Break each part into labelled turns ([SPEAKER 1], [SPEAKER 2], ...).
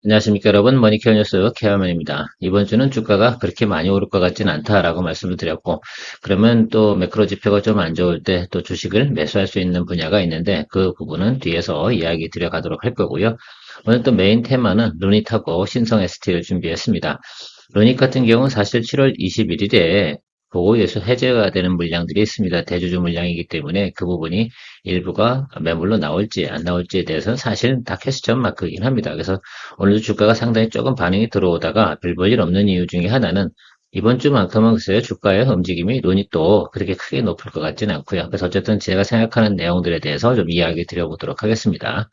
[SPEAKER 1] 안녕하십니까 여러분, 머니케어 뉴스 케어맨입니다. 이번 주는 주가가 그렇게 많이 오를 것 같진 않다라고 말씀을 드렸고, 그러면 또 매크로 지표가 좀 안 좋을 때 또 주식을 매수할 수 있는 분야가 있는데 그 부분은 뒤에서 이야기 드려가도록 할 거고요. 오늘 또 메인 테마는 루닛하고 신성 ST를 준비했습니다. 루닛 같은 경우는 사실 7월 21일에 보고에서 해제가 되는 물량들이 있습니다. 대주주 물량이기 때문에 그 부분이 일부가 매물로 나올지 안 나올지에 대해서는 사실 다 캐시점 마크이긴 합니다. 그래서 오늘도 주가가 상당히 조금 반응이 들어오다가 별 볼 일 없는 이유 중에 하나는 이번 주만큼은 글쎄요, 주가의 움직임이 눈이 또 그렇게 크게 높을 것 같지는 않고요. 그래서 어쨌든 제가 생각하는 내용들에 대해서 좀 이야기 드려보도록 하겠습니다.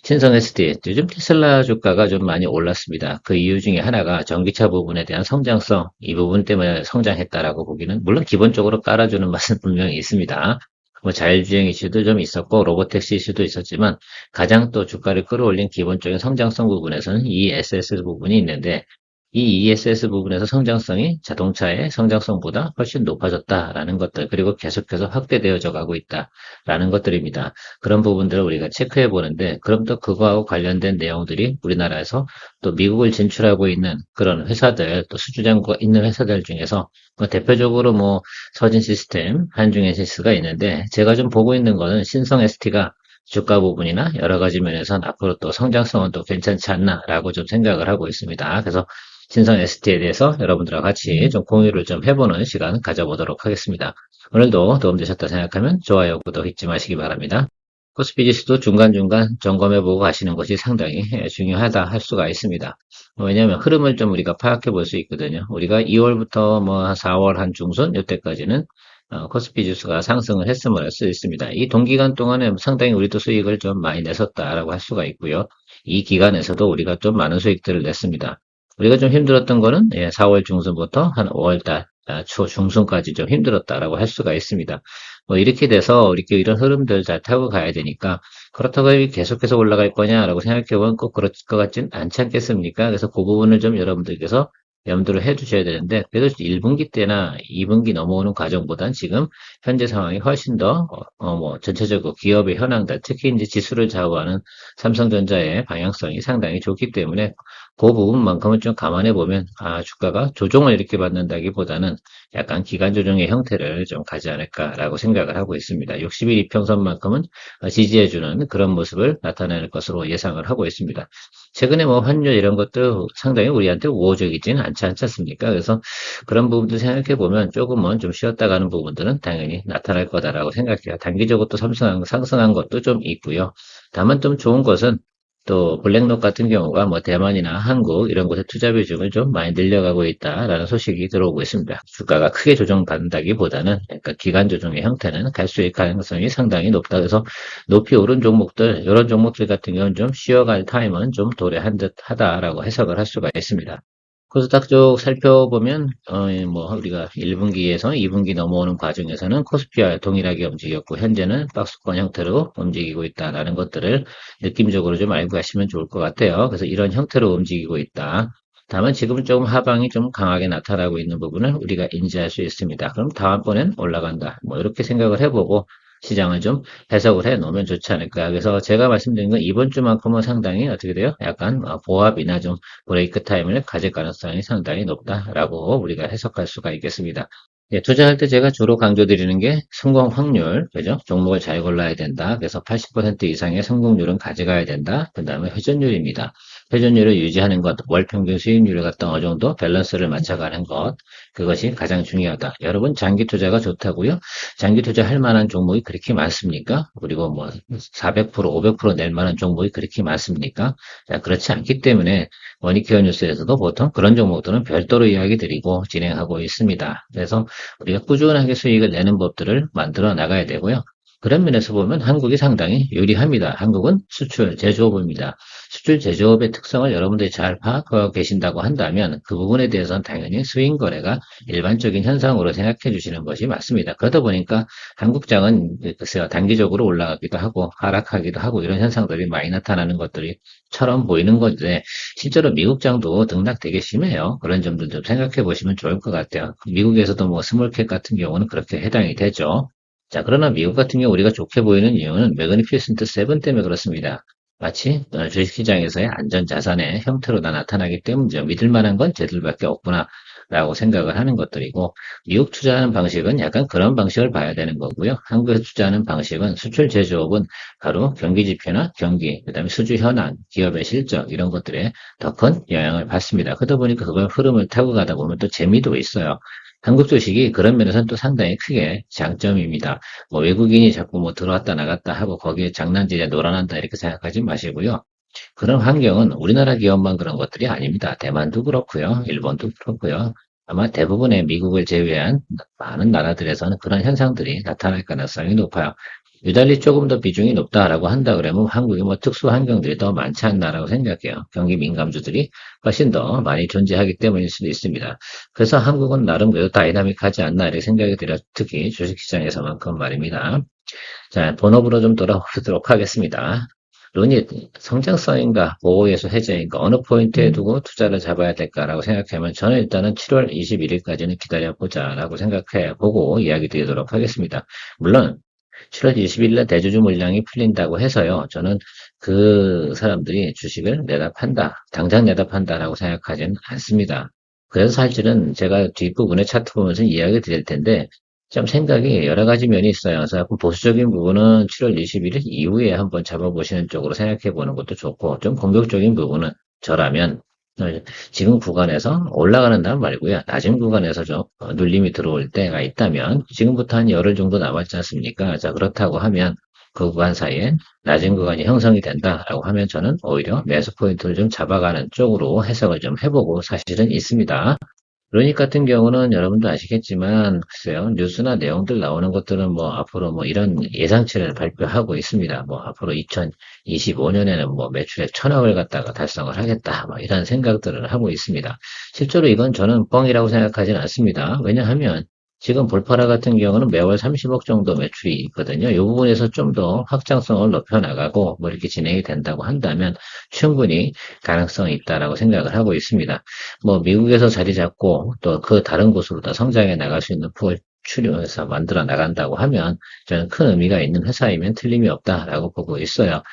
[SPEAKER 1] 신성 SD, 요즘 테슬라 주가가 좀 많이 올랐습니다. 그 이유 중에 하나가 전기차 부분에 대한 성장성, 이 부분 때문에 성장했다라고 보기는, 물론 기본적으로 깔아주는 맛은 분명히 있습니다. 뭐 자율주행 이슈도 좀 있었고, 로보택시 이슈도 있었지만, 가장 또 주가를 끌어올린 기본적인 성장성 부분에서는 이 SS 부분이 있는데, 이 ESS 부분에서 성장성이 자동차의 성장성보다 훨씬 높아졌다라는 것들, 그리고 계속해서 확대되어져 가고 있다라는 것들입니다. 그런 부분들을 우리가 체크해 보는데, 그럼 또 그거하고 관련된 내용들이 우리나라에서 또 미국을 진출하고 있는 그런 회사들, 또 수주장고가 있는 회사들 중에서 뭐 대표적으로 뭐 서진 시스템, 한중엔시스가 있는데, 제가 좀 보고 있는 거는 신성 ST가 주가 부분이나 여러 가지 면에서는 앞으로 또 성장성은 또 괜찮지 않나라고 좀 생각을 하고 있습니다. 그래서 신성 ST에 대해서 여러분들과 같이 좀 공유를 좀 해보는 시간 가져보도록 하겠습니다. 오늘도 도움되셨다 생각하면 좋아요, 구독 잊지 마시기 바랍니다. 코스피 지수도 중간중간 점검해보고 가시는 것이 상당히 중요하다 할 수가 있습니다. 왜냐하면 흐름을 좀 우리가 파악해 볼 수 있거든요. 우리가 2월부터 뭐 4월 한 중순 이때까지는 코스피 지수가 상승을 했음을 할 수 있습니다. 이 동기간 동안에 상당히 우리도 수익을 좀 많이 냈었다라고 할 수가 있고요. 이 기간에서도 우리가 좀 많은 수익들을 냈습니다. 우리가 좀 힘들었던 거는 4월 중순부터 한 5월 달 초 중순까지 좀 힘들었다라고 할 수가 있습니다. 뭐 이렇게 돼서 이렇게 이런 흐름들 잘 타고 가야 되니까 그렇다고 계속해서 올라갈 거냐라고 생각해 보면 꼭 그럴 것 같진 않지 않겠습니까? 그래서 그 부분을 좀 여러분들께서 염두를 해 두셔야 되는데 그래도 1분기 때나 2분기 넘어오는 과정보단 지금 현재 상황이 훨씬 더 뭐 전체적으로 기업의 현황들 특히 이제 지수를 좌우하는 삼성전자의 방향성이 상당히 좋기 때문에 그 부분만큼은 좀 감안해 보면 주가가 조정을 이렇게 받는다기보다는 약간 기간 조정의 형태를 좀 가지 않을까라고 생각을 하고 있습니다. 60일 이평선만큼은 지지해주는 그런 모습을 나타낼 것으로 예상을 하고 있습니다. 최근에 뭐 환율 이런 것도 상당히 우리한테 우호적이지는 않지 않습니까? 그래서 그런 부분도 생각해 보면 조금은 좀 쉬었다 가는 부분들은 당연히 나타날 거다라고 생각해요. 단기적으로 또 상승한 것도 좀 있고요. 다만 좀 좋은 것은 또 블랙록 같은 경우가 뭐 대만이나 한국 이런 곳에 투자 비중을 좀 많이 늘려가고 있다라는 소식이 들어오고 있습니다. 주가가 크게 조정받는다기보다는 약간 기간 조정의 형태는 갈 수 있을 가능성이 상당히 높다. 그래서 높이 오른 종목들 이런 종목들 같은 경우는 좀 쉬어갈 타임은 좀 도래한 듯하다라고 해석을 할 수가 있습니다. 코스닥 쪽 살펴보면 뭐 우리가 1분기에서 2분기 넘어오는 과정에서는 코스피와 동일하게 움직였고 현재는 박스권 형태로 움직이고 있다라는 것들을 느낌적으로 좀 알고 가시면 좋을 것 같아요. 그래서 이런 형태로 움직이고 있다. 다만 지금은 조금 하방이 좀 강하게 나타나고 있는 부분을 우리가 인지할 수 있습니다. 그럼 다음번엔 올라간다. 뭐 이렇게 생각을 해보고 시장을 좀 해석을 해 놓으면 좋지 않을까. 그래서 제가 말씀드린 건 이번 주만큼은 상당히 어떻게 돼요? 약간 보합이나 좀 브레이크 타임을 가질 가능성이 상당히 높다라고 우리가 해석할 수가 있겠습니다. 예, 투자할 때 제가 주로 강조드리는 게 성공 확률, 그죠? 종목을 잘 골라야 된다. 그래서 80% 이상의 성공률은 가져가야 된다. 그 다음에 회전율입니다. 회전율을 유지하는 것, 월 평균 수익률을 갖다 어느 정도 밸런스를 맞춰가는 것, 그것이 가장 중요하다. 여러분, 장기 투자가 좋다고요? 장기 투자할 만한 종목이 그렇게 많습니까? 그리고 뭐 400%, 500%낼 만한 종목이 그렇게 많습니까? 자, 그렇지 않기 때문에 머니케어 뉴스에서도 보통 그런 종목들은 별도로 이야기 드리고 진행하고 있습니다. 그래서 우리가 꾸준하게 수익을 내는 법들을 만들어 나가야 되고요. 그런 면에서 보면 한국이 상당히 유리합니다. 한국은 수출, 제조업입니다. 수출, 제조업의 특성을 여러분들이 잘 파악하고 계신다고 한다면 그 부분에 대해서는 당연히 수익 거래가 일반적인 현상으로 생각해 주시는 것이 맞습니다. 그러다 보니까 한국장은 글쎄요, 단기적으로 올라가기도 하고 하락하기도 하고 이런 현상들이 많이 나타나는 것들이처럼 보이는 건데 실제로 미국장도 등락 되게 심해요. 그런 점들 좀 생각해 보시면 좋을 것 같아요. 미국에서도 뭐 스몰캡 같은 경우는 그렇게 해당이 되죠. 자, 그러나 미국 같은 경우 우리가 좋게 보이는 이유는 매그니피센트 7 때문에 그렇습니다. 마치 주식시장에서의 안전자산의 형태로 나타나기 때문이죠. 믿을 만한 건 쟤들밖에 없구나 라고 생각을 하는 것들이고, 미국 투자하는 방식은 약간 그런 방식을 봐야 되는 거고요. 한국에서 투자하는 방식은 수출 제조업은 바로 경기 지표나 경기, 그다음에 수주 현황, 기업의 실적 이런 것들에 더 큰 영향을 받습니다. 그러다 보니까 그걸 흐름을 타고 가다 보면 또 재미도 있어요. 한국 주식이 그런 면에서는 또 상당히 크게 장점입니다. 뭐 외국인이 자꾸 뭐 들어왔다 나갔다 하고 거기에 장난질에 놀아난다 이렇게 생각하지 마시고요. 그런 환경은 우리나라 기업만 그런 것들이 아닙니다. 대만도 그렇고요. 일본도 그렇고요. 아마 대부분의 미국을 제외한 많은 나라들에서는 그런 현상들이 나타날 가능성이 높아요. 유달리 조금 더 비중이 높다라고 한다 그러면 한국이 뭐 특수 환경들이 더 많지 않나라고 생각해요. 경기 민감주들이 훨씬 더 많이 존재하기 때문일 수도 있습니다. 그래서 한국은 나름 그래도 다이나믹하지 않나 이렇게 생각이 들어요. 특히 주식시장에서만큼 말입니다. 자, 본업으로 좀 돌아보도록 하겠습니다. 론이 성장성인가 보호예수 해제인가 어느 포인트에 두고 투자를 잡아야 될까라고 생각하면 저는 일단은 7월 21일까지는 기다려보자라고 생각해 보고 이야기 드리도록 하겠습니다. 물론 7월 20일 날 대주주 물량이 풀린다고 해서요. 저는 그 사람들이 주식을 내다 판다, 당장 내다 판다라고 생각하지는 않습니다. 그래서 사실은 제가 뒷부분에 차트 보면서 이야기 드릴 텐데 좀 생각이 여러 가지 면이 있어요. 그래서 보수적인 부분은 7월 21일 이후에 한번 잡아보시는 쪽으로 생각해 보는 것도 좋고, 좀 공격적인 부분은 저라면 지금 구간에서 올라가는 날 말고요. 낮은 구간에서 좀 눌림이 들어올 때가 있다면 지금부터 한 열흘 정도 남았지 않습니까? 자, 그렇다고 하면 그 구간 사이에 낮은 구간이 형성이 된다라고 하면 저는 오히려 매수 포인트를 좀 잡아가는 쪽으로 해석을 좀 해보고 사실은 있습니다. 그러닉 같은 경우는 여러분도 아시겠지만, 글쎄요, 뉴스나 내용들 나오는 것들은 뭐 앞으로 뭐 이런 예상치를 발표하고 있습니다. 뭐 앞으로 2025년에는 뭐 매출액 1,000억을 갖다가 달성을 하겠다. 뭐 이런 생각들을 하고 있습니다. 실제로 이건 저는 뻥이라고 생각하지는 않습니다. 왜냐하면 지금 볼파라 같은 경우는 매월 30억 정도 매출이 있거든요. 이 부분에서 좀 더 확장성을 높여나가고 뭐 이렇게 진행이 된다고 한다면 충분히 가능성이 있다라고 생각을 하고 있습니다. 뭐 미국에서 자리 잡고 또 그 다른 곳으로 다 성장해 나갈 수 있는 풀을 추려서 만들어 나간다고 하면 저는 큰 의미가 있는 회사이면 틀림이 없다라고 보고 있어요.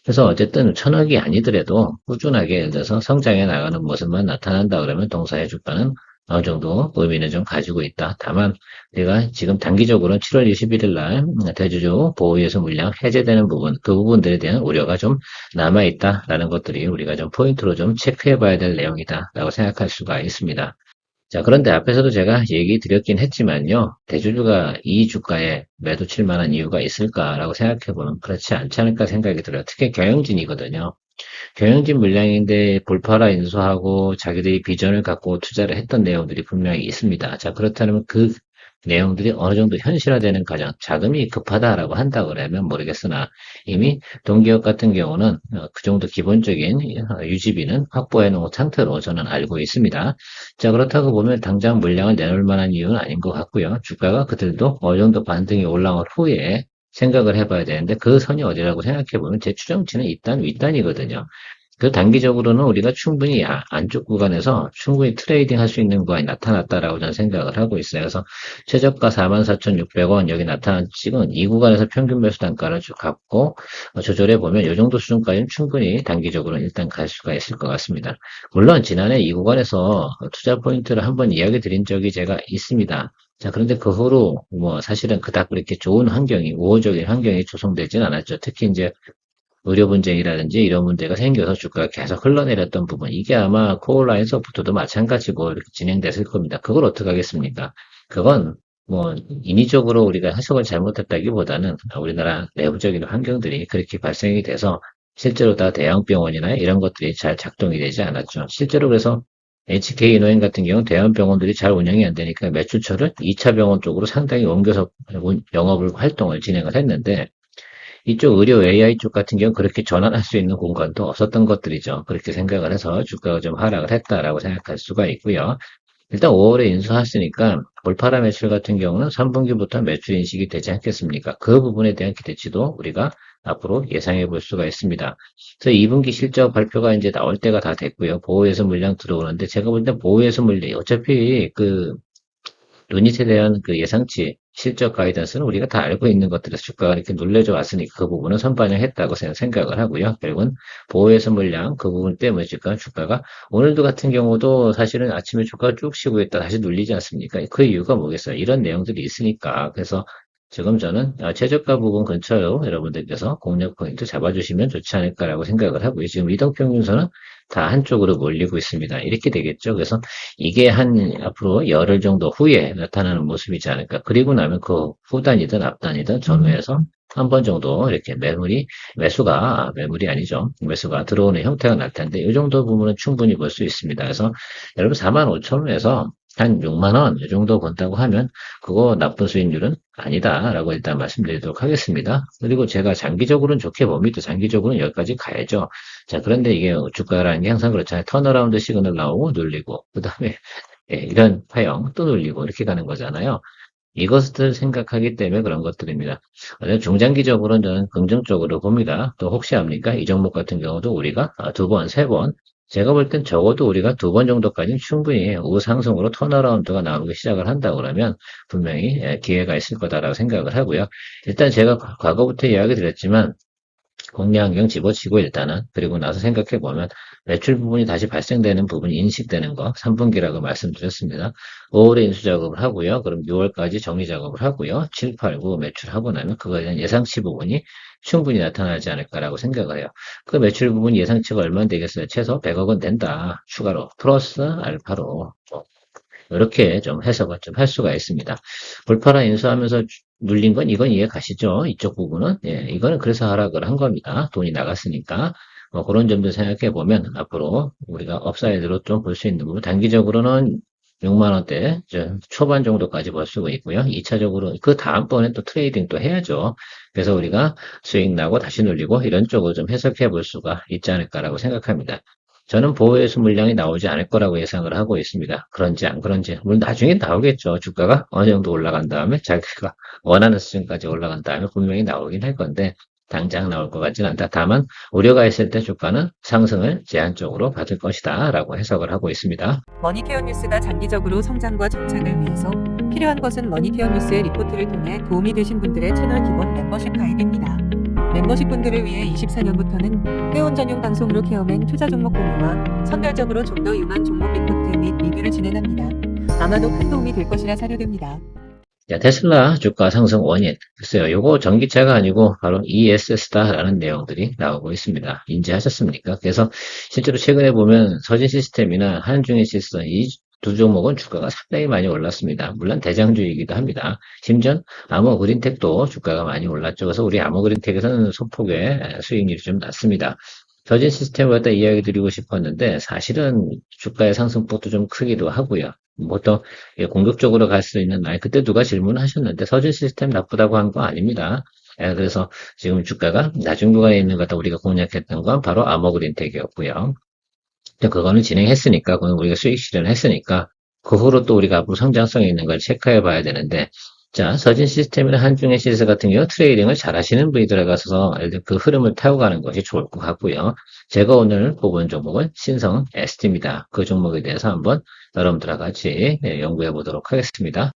[SPEAKER 1] 그래서 어쨌든 1,000억이 아니더라도 꾸준하게 예를 들어서 성장해 나가는 모습만 나타난다 그러면 동사의 주가는 어느 정도 의미는 좀 가지고 있다. 다만 내가 지금 단기적으로는 7월 21일 날 대주주 보호예수 물량 해제되는 부분, 그 부분들에 대한 우려가 좀 남아 있다라는 것들이 우리가 좀 포인트로 좀 체크해 봐야 될 내용이다라고 생각할 수가 있습니다. 자, 그런데 앞에서도 제가 얘기 드렸긴 했지만요. 대주주가 이 주가에 매도 칠 만한 이유가 있을까라고 생각해보면 그렇지 않지 않을까 생각이 들어요. 특히 경영진이거든요. 경영진 물량인데 볼파라 인수하고 자기들이 비전을 갖고 투자를 했던 내용들이 분명히 있습니다. 자, 그렇다면 그 내용들이 어느 정도 현실화되는 과정, 자금이 급하다라고 한다 그러면 모르겠으나 이미 동기업 같은 경우는 그 정도 기본적인 유지비는 확보해 놓은 상태로 저는 알고 있습니다. 자, 그렇다고 보면 당장 물량을 내놓을 만한 이유는 아닌 것 같고요. 주가가 그들도 어느 정도 반등이 올라온 후에 생각을 해봐야 되는데 그 선이 어디라고 생각해보면 제 추정치는 일단 윗단이거든요. 그 단기적으로는 우리가 충분히 안쪽 구간에서 충분히 트레이딩 할 수 있는 구간이 나타났다라고 저는 생각을 하고 있어요. 그래서 최저가 44,600원 여기 나타난 지금 이 구간에서 평균 매수 단가를 쭉 갖고 조절해 보면 이 정도 수준까지는 충분히 단기적으로는 일단 갈 수가 있을 것 같습니다. 물론 지난해 이 구간에서 투자 포인트를 한번 이야기 드린 적이 제가 있습니다. 자, 그런데 그 후로 뭐 사실은 그닥 그렇게 좋은 환경이, 우호적인 환경이 조성되진 않았죠. 특히 이제 의료 분쟁이라든지 이런 문제가 생겨서 주가가 계속 흘러내렸던 부분, 이게 아마 코올라에서부터도 마찬가지고 이렇게 진행됐을 겁니다. 그걸 어떻게 하겠습니까? 그건 뭐 인위적으로 우리가 해석을 잘못했다기보다는 우리나라 내부적인 환경들이 그렇게 발생이 돼서 실제로 다 대형병원이나 이런 것들이 잘 작동이 되지 않았죠. 실제로 그래서 HK 인후엔 같은 경우는 대형 병원들이 잘 운영이 안 되니까 매출처를 2차 병원 쪽으로 상당히 옮겨서 영업을 활동을 진행을 했는데 이쪽 의료 AI 쪽 같은 경우는 그렇게 전환할 수 있는 공간도 없었던 것들이죠. 그렇게 생각을 해서 주가가 좀 하락을 했다라고 생각할 수가 있고요. 일단 5월에 인수했으니까 볼파라 매출 같은 경우는 3분기부터 매출 인식이 되지 않겠습니까? 그 부분에 대한 기대치도 우리가 앞으로 예상해 볼 수가 있습니다. 그래서 2분기 실적 발표가 이제 나올 때가 다 됐고요. 보호예수 물량 들어오는데 제가 볼 때 보호예수 물량이 어차피 그 루닛에 대한 그 예상치 실적 가이던스는 우리가 다 알고 있는 것들에서 주가가 이렇게 눌려져 왔으니까 그 부분은 선반영했다고 생각을 하고요. 결국은 보호해서 물량 그 부분 때문에 주가가 오늘도 같은 경우도 사실은 아침에 주가가 쭉 쉬고 있다 다시 눌리지 않습니까? 그 이유가 뭐겠어요? 이런 내용들이 있으니까. 그래서 지금 저는 최저가 부분 근처로 여러분들께서 공략 포인트 잡아주시면 좋지 않을까라고 생각을 하고요. 지금 이동평균선은 다 한쪽으로 몰리고 있습니다. 이렇게 되겠죠. 그래서 이게 한 앞으로 열흘 정도 후에 나타나는 모습이지 않을까. 그리고 나면 그 후단이든 앞단이든 전후에서 한 번 정도 이렇게 매물이 아니죠. 매수가 들어오는 형태가 날 텐데 이 정도 부분은 충분히 볼 수 있습니다. 그래서 여러분 45,000원에서 한 6만 원 이 정도 본다고 하면 그거 나쁜 수익률은 아니다라고 일단 말씀드리도록 하겠습니다. 그리고 제가 장기적으로는 좋게 봅니다. 장기적으로는 여기까지 가야죠. 자, 그런데 이게 주가라는 게 항상 그렇잖아요. 턴어라운드 시그널 나오고 눌리고 그 다음에 이런 파형 또 눌리고 이렇게 가는 거잖아요. 이것을 생각하기 때문에 그런 것들입니다. 중장기적으로는 저는 긍정적으로 봅니다. 또 혹시 압니까? 이 종목 같은 경우도 우리가 두 번, 세 번, 제가 볼 땐 적어도 우리가 두 번 정도까지는 충분히 우상승으로 턴어라운드가 나오기 시작을 한다 그러면 분명히 기회가 있을 거다라고 생각을 하고요. 일단 제가 과거부터 이야기 드렸지만 공략환경 집어치고 일단은 그리고 나서 생각해 보면 매출 부분이 다시 발생되는 부분이 인식되는 거 3분기라고 말씀드렸습니다. 5월에 인수 작업을 하고요. 그럼 6월까지 정리 작업을 하고요. 7, 8, 9 매출하고 나면 그거에 대한 예상치 부분이 충분히 나타나지 않을까라고 생각을 해요. 그 매출 부분 예상치가 얼마나 되겠어요? 최소 100억은 된다. 추가로 플러스 알파로 이렇게 좀 해석을 좀 할 수가 있습니다. 볼파라 인수하면서 눌린 건 이건 이해 가시죠? 이쪽 부분은 이거는 그래서 하락을 한 겁니다. 돈이 나갔으니까 뭐 그런 점도 생각해 보면 앞으로 우리가 업사이드로 좀 볼 수 있는 부분 단기적으로는 6만 원대 초반 정도까지 볼 수가 있고요. 2차적으로 그 다음번에 또 트레이딩 또 해야죠. 그래서 우리가 수익 나고 다시 눌리고 이런 쪽으로 좀 해석해 볼 수가 있지 않을까라고 생각합니다. 저는 보호해수 물량이 나오지 않을 거라고 예상을 하고 있습니다. 그런지 안 그런지 물론 나중에 나오겠죠. 주가가 어느 정도 올라간 다음에 자기가 원하는 수준까지 올라간 다음에 분명히 나오긴 할 건데 당장 나올 것 같지는 않다. 다만 우려가 있을 때 주가는 상승을 제한적으로 받을 것이다 라고 해석을 하고 있습니다.
[SPEAKER 2] 머니케어 뉴스가 장기적으로 성장과 정착을 위해서 필요한 것은 머니케어 뉴스의 리포트를 통해 도움이 되신 분들의 채널 기본 멤버십 가입입니다. 멤버십 분들을 위해 24년부터는 회원 전용 방송으로 케어맨 투자 종목 공유와 선별적으로 좀 더 유망 종목 리포트 및 리뷰를 진행합니다. 아마도 큰 도움이 될 것이라 사료됩니다.
[SPEAKER 1] 자, 테슬라 주가 상승 원인. 글쎄요, 요거 전기차가 아니고 바로 ESS다라는 내용들이 나오고 있습니다. 인지하셨습니까? 그래서 실제로 최근에 보면 서진 시스템이나 한중의 시스템, 이 두 종목은 주가가 상당히 많이 올랐습니다. 물론 대장주이기도 합니다. 심지어 암호 그린텍도 주가가 많이 올랐죠. 그래서 우리 암호 그린텍에서는 소폭의 수익률이 좀 낮습니다. 서진 시스템을 갖다 이야기 드리고 싶었는데 사실은 주가의 상승폭도 좀 크기도 하고요. 보통 공격적으로 갈 수 있는 그때 누가 질문하셨는데 서진 시스템 나쁘다고 한 거 아닙니다. 그래서 지금 주가가 낮은 구간에 있는 것 같다 우리가 공략했던 건 바로 아머그린텍이었고요. 그거는 진행했으니까, 그건 우리가 수익 실현을 했으니까, 그 후로 또 우리가 앞으로 성장성이 있는 걸 체크해 봐야 되는데, 자, 서진 시스템이나 한중의 시스 같은 경우 트레이딩을 잘 하시는 분이 들어가서 그 흐름을 타고 가는 것이 좋을 것 같고요. 제가 오늘 뽑은 종목은 신성 ST입니다. 그 종목에 대해서 한번 여러분들과 같이 연구해 보도록 하겠습니다.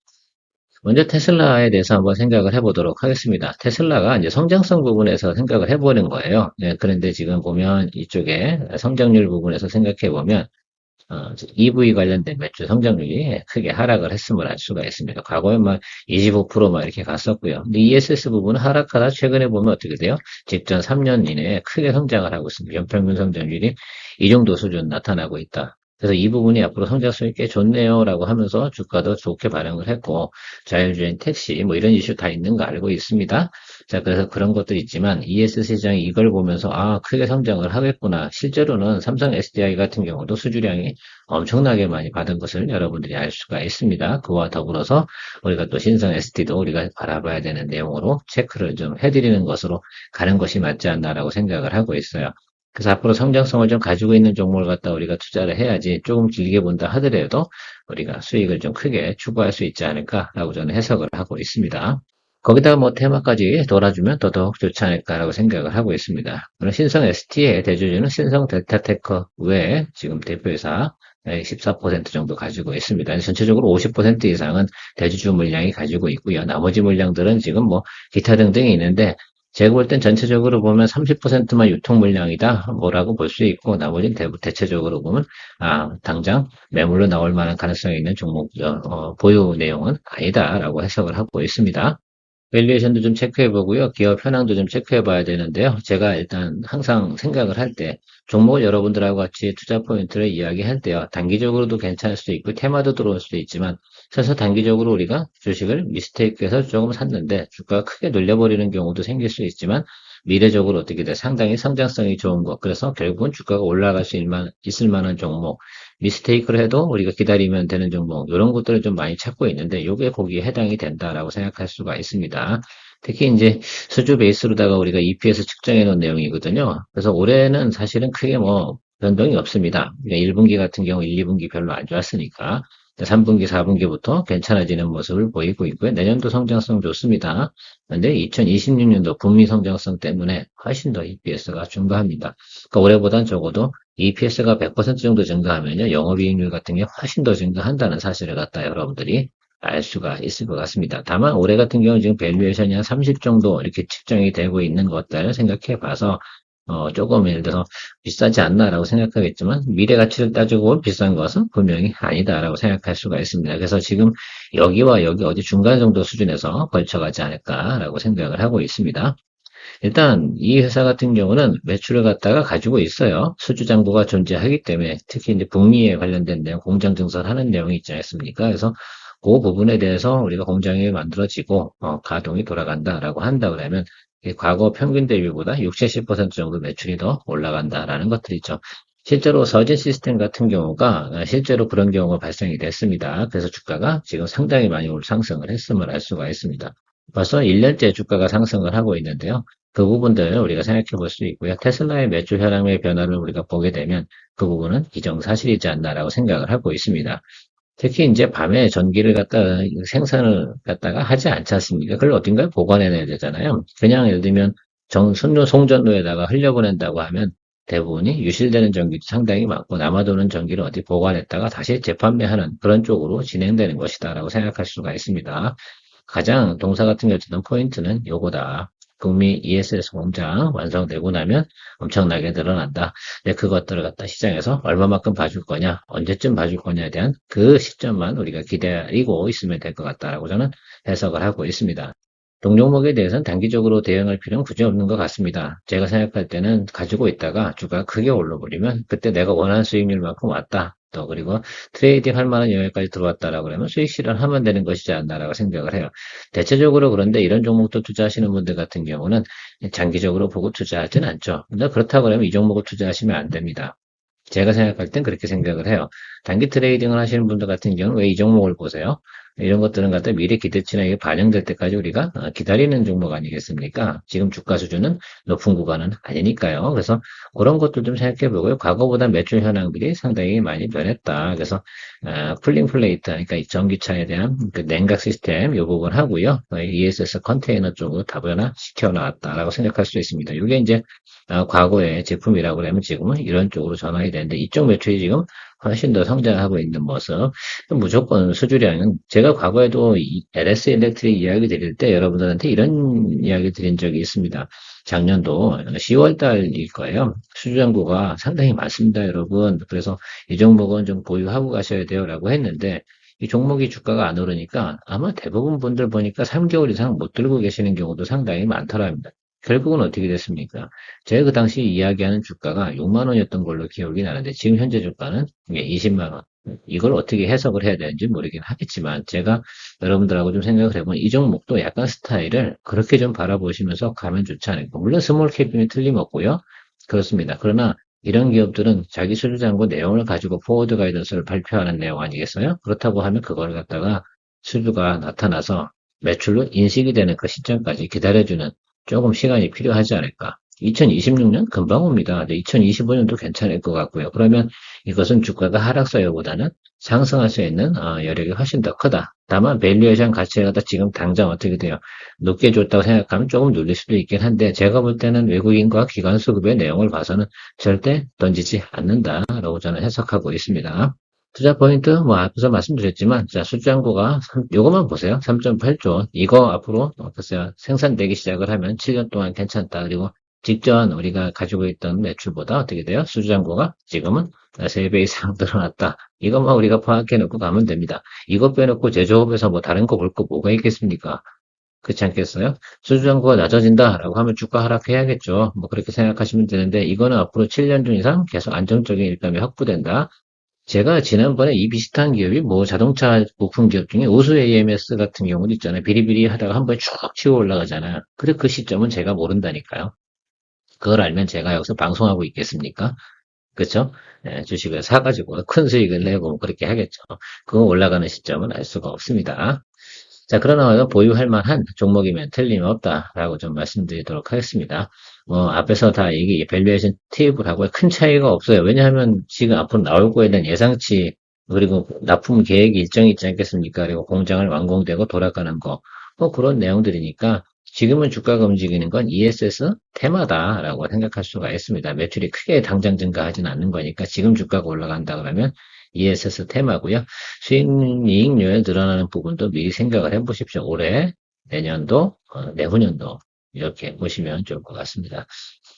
[SPEAKER 1] 먼저 테슬라에 대해서 한번 생각을 해보도록 하겠습니다. 테슬라가 이제 성장성 부분에서 생각을 해보는 거예요. 그런데 지금 보면 이쪽에 성장률 부분에서 생각해 보면 EV 관련된 매출 성장률이 크게 하락을 했음을 알 수가 있습니다. 과거에 막 25%막 이렇게 갔었고요. 근데 ESS 부분은 하락하다 최근에 보면 어떻게 돼요? 직전 3년 이내에 크게 성장을 하고 있습니다. 연평균 성장률이 이 정도 수준 나타나고 있다. 그래서 이 부분이 앞으로 성장성이 꽤 좋네요 라고 하면서 주가도 좋게 반응을 했고 자율주행 택시 뭐 이런 이슈 다 있는 거 알고 있습니다. 자, 그래서 그런 것도 있지만 ES 시장이 이걸 보면서 크게 성장을 하겠구나. 실제로는 삼성 SDI 같은 경우도 수주량이 엄청나게 많이 받은 것을 여러분들이 알 수가 있습니다. 그와 더불어서 우리가 또 신성 ST도 우리가 바라봐야 되는 내용으로 체크를 좀 해드리는 것으로 가는 것이 맞지 않나라고 생각을 하고 있어요. 그래서 앞으로 성장성을 좀 가지고 있는 종목을 갖다 우리가 투자를 해야지 조금 길게 본다 하더라도 우리가 수익을 좀 크게 추구할 수 있지 않을까라고 저는 해석을 하고 있습니다. 거기다가 뭐 테마까지 돌아주면 더더욱 좋지 않을까라고 생각을 하고 있습니다. 그럼 신성 ST의 대주주는 신성 델타테크 외에 지금 대표이사 14% 정도 가지고 있습니다. 전체적으로 50% 이상은 대주주 물량이 가지고 있고요. 나머지 물량들은 지금 뭐 기타 등등이 있는데 제가 볼 땐 전체적으로 보면 30%만 유통 물량이다 뭐라고 볼 수 있고 나머지는 대체적으로 보면 당장 매물로 나올 만한 가능성이 있는 종목 보유 내용은 아니다라고 해석을 하고 있습니다. 밸류에이션도 좀 체크해 보고요. 기업 현황도 좀 체크해 봐야 되는데요. 제가 일단 항상 생각을 할 때 종목을 여러분들하고 같이 투자 포인트를 이야기할 때요. 단기적으로도 괜찮을 수도 있고 테마도 들어올 수도 있지만 사실 단기적으로 우리가 주식을 미스테이크해서 조금 샀는데 주가가 크게 눌려버리는 경우도 생길 수 있지만 미래적으로 어떻게 돼? 상당히 성장성이 좋은 것. 그래서 결국은 주가가 올라갈 수 있을 만한 종목. 미스테이크를 해도 우리가 기다리면 되는 종목. 이런 것들을 좀 많이 찾고 있는데 이게 거기에 해당이 된다라고 생각할 수가 있습니다. 특히 이제 수주 베이스로다가 우리가 EPS 측정해 놓은 내용이거든요. 그래서 올해는 사실은 크게 뭐 변동이 없습니다. 1분기 같은 경우 1, 2분기 별로 안 좋았으니까 3분기, 4분기부터 괜찮아지는 모습을 보이고 있고요. 내년도 성장성 좋습니다. 그런데 2026년도 북미 성장성 때문에 훨씬 더 EPS가 증가합니다. 그러니까 올해보단 적어도 EPS가 100% 정도 증가하면요. 영업이익률 같은 게 훨씬 더 증가한다는 사실을 갖다 여러분들이 알 수가 있을 것 같습니다. 다만 올해 같은 경우는 지금 밸류에이션이 한 30 정도 이렇게 측정이 되고 있는 것들을 생각해 봐서 조금 예를 들어서 비싸지 않나라고 생각하겠지만 미래 가치를 따지고 보면 비싼 것은 분명히 아니다라고 생각할 수가 있습니다. 그래서 지금 여기와 여기 어디 중간 정도 수준에서 걸쳐가지 않을까라고 생각을 하고 있습니다. 일단 이 회사 같은 경우는 매출을 갖다가 가지고 있어요. 수주장부가 존재하기 때문에 특히 이제 북미에 관련된 내용, 공장 증설하는 내용이 있지 않습니까? 그래서 그 부분에 대해서 우리가 공장이 만들어지고 가동이 돌아간다라고 한다 그러면 과거 평균 대비보다 60, 70% 정도 매출이 더 올라간다라는 것들이 있죠. 실제로 서진 시스템 같은 경우가 실제로 그런 경우가 발생이 됐습니다. 그래서 주가가 지금 상당히 많이 상승을 했음을 알 수가 있습니다. 벌써 1년째 주가가 상승을 하고 있는데요. 그 부분들 우리가 생각해 볼 수 있고요. 테슬라의 매출 현황의 변화를 우리가 보게 되면 그 부분은 기정사실이지 않나라고 생각을 하고 있습니다. 특히 이제 밤에 전기를 갖다가 생산을 갖다가 하지 않지 않습니까? 그걸 어딘가에 보관해놔야 되잖아요. 그냥 예를 들면 송전로에다가 흘려보낸다고 하면 대부분이 유실되는 전기도 상당히 많고 남아도는 전기를 어디 보관했다가 다시 재판매하는 그런 쪽으로 진행되는 것이다라고 생각할 수가 있습니다. 가장 동사 같은 경우 는 포인트는 요거다. 북미 ESS 공장 완성되고 나면 엄청나게 늘어난다. 근데 그것들을 갖다 시장에서 얼마만큼 봐줄 거냐, 언제쯤 봐줄 거냐에 대한 그 시점만 우리가 기다리고 있으면 될 것 같다라고 저는 해석을 하고 있습니다. 동종목에 대해서는 단기적으로 대응할 필요는 굳이 없는 것 같습니다. 제가 생각할 때는 가지고 있다가 주가가 크게 올라버리면 그때 내가 원하는 수익률만큼 왔다. 또 그리고 트레이딩 할 만한 영역까지 들어왔다라고 그러면 수익 실현하면 되는 것이지 않나라고 생각을 해요. 대체적으로 그런데 이런 종목도 투자하시는 분들 같은 경우는 장기적으로 보고 투자하지는 않죠. 근데 그렇다고 그러면 이 종목을 투자하시면 안 됩니다. 제가 생각할 땐 그렇게 생각을 해요. 단기 트레이딩을 하시는 분들 같은 경우는 왜 이 종목을 보세요? 이런 것들은 갖다 미래 기대치나 이게 반영될 때까지 우리가 기다리는 종목 아니겠습니까? 지금 주가 수준은 높은 구간은 아니니까요. 그래서 그런 것들 좀 생각해 보고요. 과거보다 매출 현황들이 상당히 많이 변했다. 그래서 쿨링 플레이트, 그러니까 이 전기차에 대한 그 냉각 시스템 이 부분 하고요. ESS 컨테이너 쪽으로 다변화 시켜 놨다라고 생각할 수 있습니다. 이게 이제 과거의 제품이라고 그러면 지금은 이런 쪽으로 전환이 되는데 이쪽 매출이 지금 훨씬 더 성장하고 있는 모습. 무조건 수주량은 제가 과거에도 LS 일렉트릭 이야기 드릴 때 여러분들한테 이런 이야기 드린 적이 있습니다. 작년도 10월 달일 거예요. 수주장부가 상당히 많습니다, 여러분. 그래서 이 종목은 좀 보유하고 가셔야 돼요라고 했는데 이 종목이 주가가 안 오르니까 아마 대부분 분들 보니까 3개월 이상 못 들고 계시는 경우도 상당히 많더랍니다. 결국은 어떻게 됐습니까? 제가 그 당시 이야기하는 주가가 6만 원이었던 걸로 기억이 나는데 지금 현재 주가는 20만 원. 이걸 어떻게 해석을 해야 되는지 모르긴 하겠지만 제가 여러분들하고 좀 생각을 해보면 이 종목도 약간 스타일을 그렇게 좀 바라보시면서 가면 좋지 않을까. 물론 스몰 캡임이 틀림없고요. 그렇습니다. 그러나 이런 기업들은 자기 수주장부 내용을 가지고 포워드 가이던스를 발표하는 내용 아니겠어요? 그렇다고 하면 그걸 갖다가 수주가 나타나서 매출로 인식이 되는 그 시점까지 기다려주는 조금 시간이 필요하지 않을까. 2026년 금방 옵니다. 2025년도 괜찮을 것 같고요. 그러면 이것은 주가가 하락세요보다는 상승할 수 있는 여력이 훨씬 더 크다. 다만 밸류에이션 가치가 지금 당장 어떻게 돼요? 높게 줬다고 생각하면 조금 눌릴 수도 있긴 한데 제가 볼 때는 외국인과 기관 수급의 내용을 봐서는 절대 던지지 않는다라고 저는 해석하고 있습니다. 투자 포인트, 뭐, 앞에서 말씀드렸지만, 자, 수주잔고가, 요것만 보세요. 3.8조. 이거 앞으로, 글쎄요, 생산되기 시작을 하면 7년 동안 괜찮다. 그리고 직전 우리가 가지고 있던 매출보다 어떻게 돼요? 수주잔고가 지금은 3배 이상 늘어났다. 이것만 우리가 파악해 놓고 가면 됩니다. 이거 빼놓고 제조업에서 뭐 다른 거 볼 거 뭐가 있겠습니까? 그렇지 않겠어요? 수주잔고가 낮아진다라고 하면 주가 하락해야겠죠. 뭐 그렇게 생각하시면 되는데, 이거는 앞으로 7년 중 이상 계속 안정적인 일감이 확보된다. 제가 지난번에 이 비슷한 기업이 뭐 자동차 부품 기업 중에 오수 AMS 같은 경우도 있잖아요. 비리비리 하다가 한 번에 쭉 치고 올라가잖아요. 근데 그 시점은 제가 모른다니까요. 그걸 알면 제가 여기서 방송하고 있겠습니까? 그렇죠? 예, 주식을 사가지고 큰 수익을 내고 뭐 그렇게 하겠죠. 그거 올라가는 시점은 알 수가 없습니다. 자, 그러나 보유할 만한 종목이면 틀림없다라고 좀 말씀드리도록 하겠습니다. 앞에서 다 이게 밸류에이션 테이블하고 큰 차이가 없어요. 왜냐하면 지금 앞으로 나올 거에 대한 예상치, 그리고 납품 계획이 일정이 있지 않겠습니까? 그리고 공장을 완공되고 돌아가는 거, 그런 내용들이니까 지금은 주가가 움직이는 건 ESS 테마다라고 생각할 수가 있습니다. 매출이 크게 당장 증가하지는 않는 거니까 지금 주가가 올라간다 그러면 ESS 테마고요. 수익이익률 늘어나는 부분도 미리 생각을 해보십시오. 올해, 내년도, 내후년도 이렇게 보시면 좋을 것 같습니다.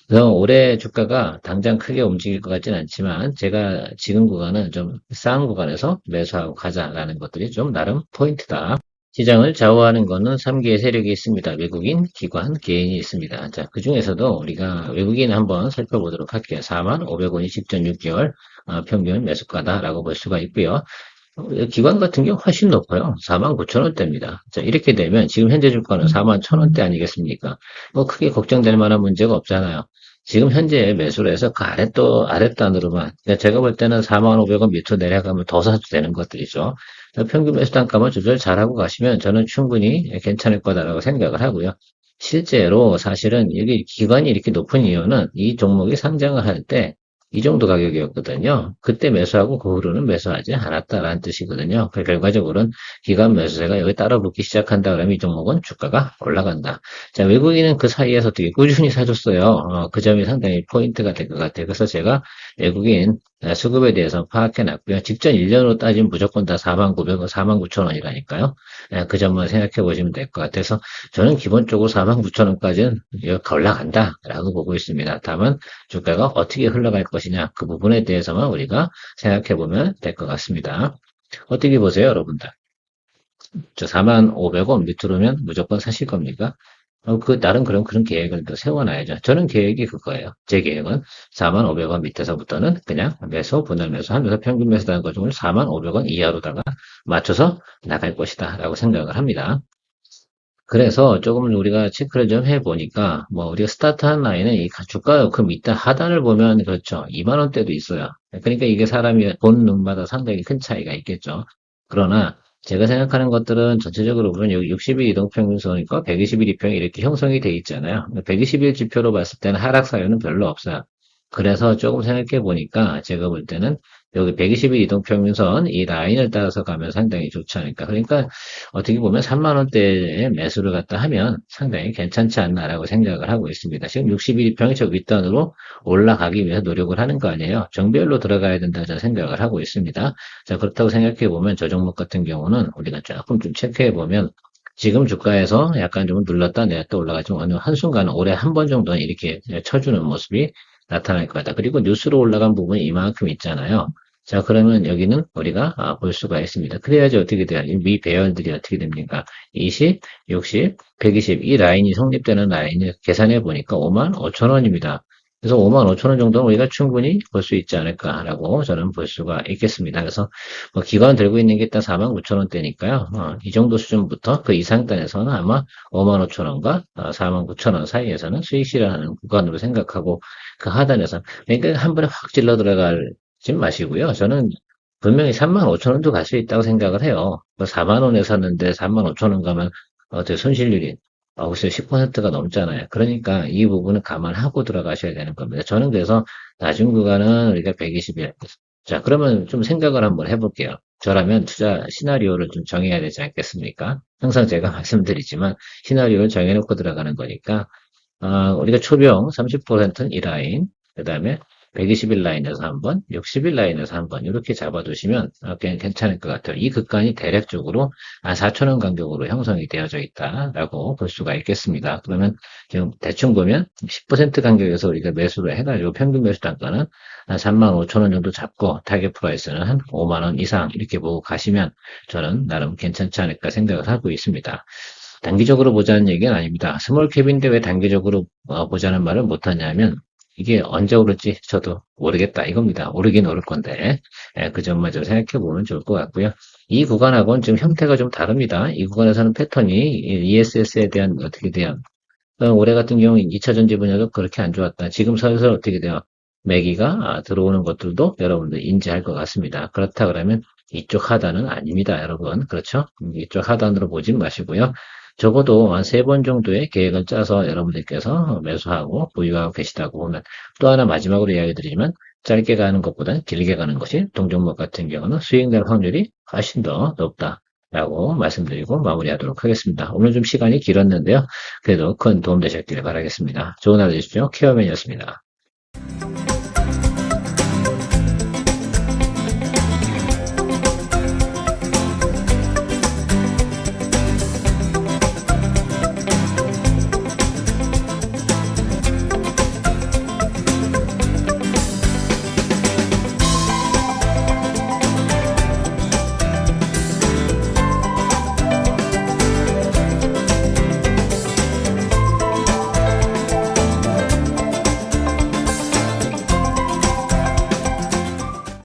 [SPEAKER 1] 그래서 올해 주가가 당장 크게 움직일 것 같지는 않지만 제가 지금 구간은 좀 싼 구간에서 매수하고 가자라는 것들이 좀 나름 포인트다. 시장을 좌우하는 것은 3개의 세력이 있습니다. 외국인, 기관, 개인이 있습니다. 자, 그 중에서도 우리가 외국인 한번 살펴보도록 할게요. 45,500원이 직전 6개월 평균 매수가다라고 볼 수가 있고요. 기관 같은 경우 훨씬 높아요. 49,000원대입니다. 자, 이렇게 되면 지금 현재 주가는 41,000원대 아니겠습니까? 뭐 크게 걱정될 만한 문제가 없잖아요. 지금 현재 매수를 해서 그 아랫단으로만, 그러니까 제가 볼 때는 45,500원 밑으로 내려가면 더 사도 되는 것들이죠. 평균 매수 단가만 조절 잘하고 가시면 저는 충분히 괜찮을 거다라고 생각을 하고요. 실제로 사실은 여기 기관이 이렇게 높은 이유는 이 종목이 상장을 할 때 이 정도 가격이었거든요. 그때 매수하고 그 후로는 매수하지 않았다라는 뜻이거든요. 그 결과적으로는 기관 매수세가 여기 따라 붙기 시작한다 그러면 이 종목은 주가가 올라간다. 자, 외국인은 그 사이에서 되게 꾸준히 사줬어요. 그 점이 상당히 포인트가 될 것 같아요. 그래서 제가 외국인 수급에 대해서 파악해 놨고요. 직전 1년으로 따지면 무조건 다 49,000원, 49,000원이라니까요. 그 점만 생각해 보시면 될 것 같아서 저는 기본적으로 49,000원까지는 올라간다라고 보고 있습니다. 다만 주가가 어떻게 흘러갈 것이냐 그 부분에 대해서만 우리가 생각해 보면 될 것 같습니다. 어떻게 보세요, 여러분들? 저 45,500원 밑으로면 무조건 사실 겁니까? 나름 그런 계획을 또 세워놔야죠. 저는 계획이 그거예요. 제 계획은 45,500원 밑에서부터는 그냥 매수, 분할 매수 하면서 평균 매수 단가 중을 45,500원 이하로다가 맞춰서 나갈 것이다. 라고 생각을 합니다. 그래서 조금 우리가 체크를 좀 해보니까, 우리가 스타트한 라인은 이 주가 그 밑에 하단을 보면 그렇죠. 2만 원대도 있어요. 그러니까 이게 사람이 본 눈마다 상당히 큰 차이가 있겠죠. 그러나 제가 생각하는 것들은 전체적으로 보면 여기 60일 이동평균선이니까 120일 이평이 이렇게 형성이 돼 있잖아요. 120일 지표로 봤을 때는 하락 사유는 별로 없어요. 그래서 조금 생각해 보니까 제가 볼 때는 여기 120일 이동평균선 이 라인을 따라서 가면 상당히 좋지 않을까. 그러니까 어떻게 보면 3만 원대에 매수를 갖다 하면 상당히 괜찮지 않나라고 생각을 하고 있습니다. 지금 60일 평이 저 윗단으로 올라가기 위해서 노력을 하는 거 아니에요. 정배열로 들어가야 된다 저는 생각을 하고 있습니다. 자, 그렇다고 생각해 보면 저 종목 같은 경우는 우리가 조금 좀 체크해 보면 지금 주가에서 약간 좀 눌렀다 내렸다 올라가지만 어느 한순간은 올해 한 번 정도는 이렇게 쳐주는 모습이 나타날 거다. 그리고 뉴스로 올라간 부분이 이만큼 있잖아요. 자, 그러면 여기는 우리가 볼 수가 있습니다. 그래야지 어떻게 돼요? 이 미 배열들이 어떻게 됩니까? 20, 60, 120, 이 라인이 성립되는 라인을 계산해 보니까 55,000원입니다. 그래서 55,000원 정도는 우리가 충분히 볼 수 있지 않을까라고 저는 볼 수가 있겠습니다. 그래서 기관 들고 있는 게 일단 49,000원대니까요. 이 정도 수준부터 그 이상단에서는 아마 55,000원과 49,000원 사이에서는 수익 실현하는 구간으로 생각하고 그 하단에서 그러니까 한 번에 확 질러 들어가지 마시고요. 저는 분명히 35,000원도 갈 수 있다고 생각을 해요. 4만 원에 샀는데 35,000원 가면 어떻게 손실률이 글쎄 10%가 넘잖아요. 그러니까 이 부분은 감안하고 들어가셔야 되는 겁니다. 저는 그래서 낮은 구간은 우리가 120일. 자, 그러면 좀 생각을 한번 해볼게요. 저라면 투자 시나리오를 좀 정해야 되지 않겠습니까? 항상 제가 말씀드리지만 시나리오를 정해놓고 들어가는 거니까 우리가 초병 30%는 이 라인, 그 다음에 120일 라인에서 한번, 60일 라인에서 한번 이렇게 잡아두시면 괜찮을 것 같아요. 이 극간이 대략적으로 한 4,000원 간격으로 형성이 되어져 있다라고 볼 수가 있겠습니다. 그러면 지금 대충 보면 10% 간격에서 우리가 매수를 해가지고 평균 매수 단가는 한 35,000원 정도 잡고 타겟 프라이스는 한 5만 원 이상 이렇게 보고 가시면 저는 나름 괜찮지 않을까 생각을 하고 있습니다. 단기적으로 보자는 얘기는 아닙니다. 스몰캡인데 왜 단기적으로 보자는 말을 못하냐면 이게 언제 오를지 저도 모르겠다 이겁니다. 오르긴 오를 건데 그 점만 좀 생각해 보면 좋을 것 같고요. 이 구간하고는 지금 형태가 좀 다릅니다. 이 구간에서는 패턴이 ESS에 대한 어떻게 돼요? 올해 같은 경우 2차 전지 분야도 그렇게 안 좋았다. 지금 슬슬 어떻게 돼요? 매기가 들어오는 것들도 여러분들 인지할 것 같습니다. 그렇다 그러면 이쪽 하단은 아닙니다, 여러분. 그렇죠? 이쪽 하단으로 보지 마시고요. 적어도 한 3번 정도의 계획을 짜서 여러분들께서 매수하고 보유하고 계시다고 보면 또 하나 마지막으로 이야기 드리지만 짧게 가는 것보다는 길게 가는 것이 동종목 같은 경우는 수익 낼 확률이 훨씬 더 높다. 라고 말씀드리고 마무리하도록 하겠습니다. 오늘 좀 시간이 길었는데요. 그래도 큰 도움 되셨기를 바라겠습니다. 좋은 하루 되십시오. 케어맨이었습니다.